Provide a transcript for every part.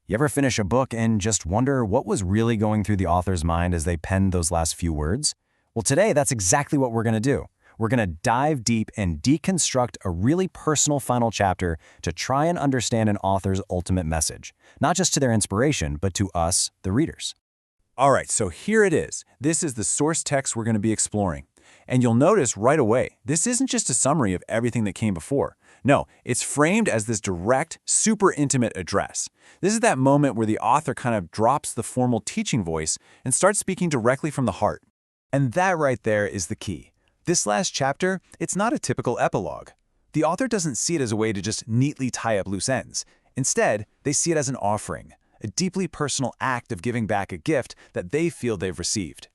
You ever finish a book and just wonder what was really going through the author's mind as they penned those last few words? Well, today that's exactly what we're going to do. We're going to dive deep and deconstruct a really personal final chapter to try and understand an author's ultimate message, not just to their inspiration, but to us, the readers. All right, so here it is. This is the source text we're going to be exploring. And you'll notice right away, this isn't just a summary of everything that came before. No, it's framed as this direct, super intimate address. This is that moment where the author kind of drops the formal teaching voice and starts speaking directly from the heart. And that right there is the key. This last chapter, it's not a typical epilogue. The author doesn't see it as a way to just neatly tie up loose ends. Instead, they see it as an offering, a deeply personal act of giving back a gift that they feel they've received.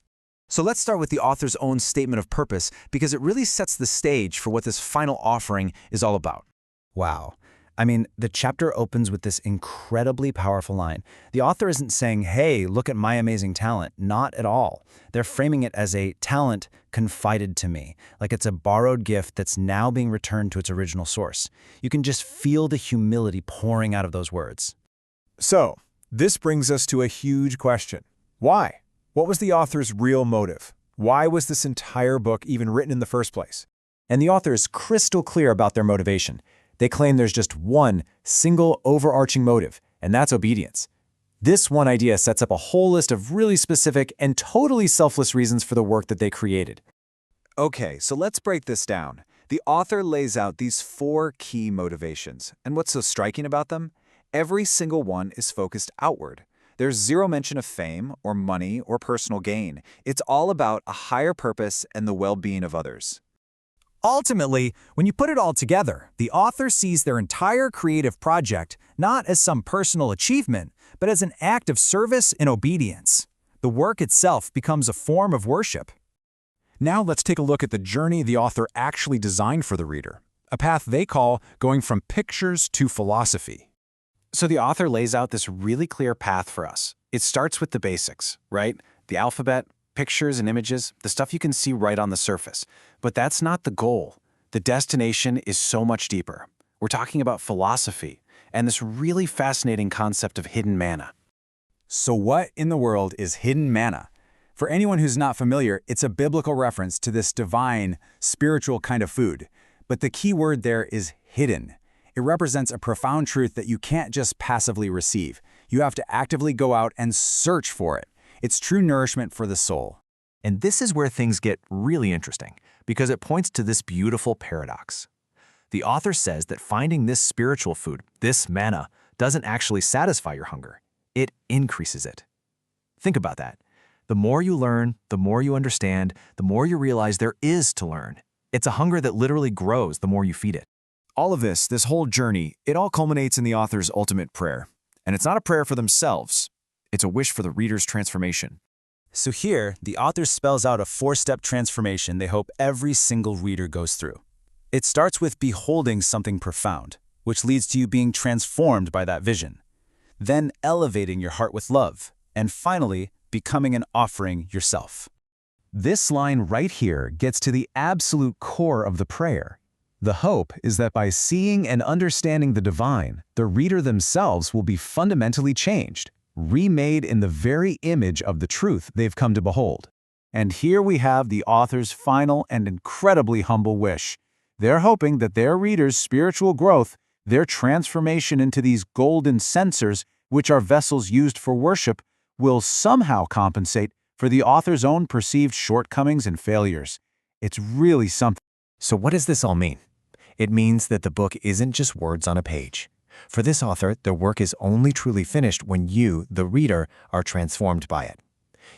So let's start with the author's own statement of purpose, because it really sets the stage for what this final offering is all about. Wow. I mean, the chapter opens with this incredibly powerful line. The author isn't saying, hey, look at my amazing talent. Not at all. They're framing it as a talent confided to me, like it's a borrowed gift that's now being returned to its original source. You can just feel the humility pouring out of those words. So, this brings us to a huge question. Why? What was the author's real motive? Why was this entire book even written in the first place? And the author is crystal clear about their motivation. They claim there's just one single overarching motive, and that's obedience. This one idea sets up a whole list of really specific and totally selfless reasons for the work that they created. Okay, so let's break this down. The author lays out these 4 key motivations, and what's so striking about them? Every single one is focused outward. There's zero mention of fame or money or personal gain. It's all about a higher purpose and the well-being of others. Ultimately, when you put it all together, the author sees their entire creative project not as some personal achievement, but as an act of service and obedience. The work itself becomes a form of worship. Now let's take a look at the journey the author actually designed for the reader, a path they call going from pictures to philosophy. So the author lays out this really clear path for us. It starts with the basics, right? The alphabet, pictures and images, the stuff you can see right on the surface. But that's not the goal. The destination is so much deeper. We're talking about philosophy and this really fascinating concept of hidden manna. So what in the world is hidden manna? For anyone who's not familiar, it's a biblical reference to this divine, spiritual kind of food. But the key word there is hidden. It represents a profound truth that you can't just passively receive. You have to actively go out and search for it. It's true nourishment for the soul. And this is where things get really interesting, because it points to this beautiful paradox. The author says that finding this spiritual food, this manna, doesn't actually satisfy your hunger. It increases it. Think about that. The more you learn, the more you understand, the more you realize there is to learn. It's a hunger that literally grows the more you feed it. All of this whole journey, it all culminates in the author's ultimate prayer. And it's not a prayer for themselves. It's a wish for the reader's transformation. So here, the author spells out a 4-step transformation they hope every single reader goes through. It starts with beholding something profound, which leads to you being transformed by that vision. Then elevating your heart with love, and finally, becoming an offering yourself. This line right here gets to the absolute core of the prayer. The hope is that by seeing and understanding the divine, the reader themselves will be fundamentally changed, remade in the very image of the truth they've come to behold. And here we have the author's final and incredibly humble wish. They're hoping that their readers' spiritual growth, their transformation into these golden censers, which are vessels used for worship, will somehow compensate for the author's own perceived shortcomings and failures. It's really something. So what does this all mean? It means that the book isn't just words on a page. For this author, the work is only truly finished when you, the reader, are transformed by it.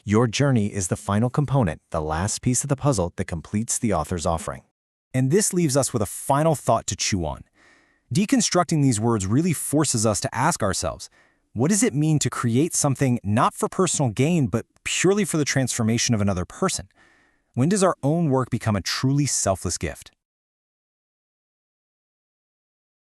Your journey is the final component, the last piece of the puzzle that completes the author's offering. And this leaves us with a final thought to chew on. Deconstructing these words really forces us to ask ourselves, what does it mean to create something not for personal gain, but purely for the transformation of another person? When does our own work become a truly selfless gift?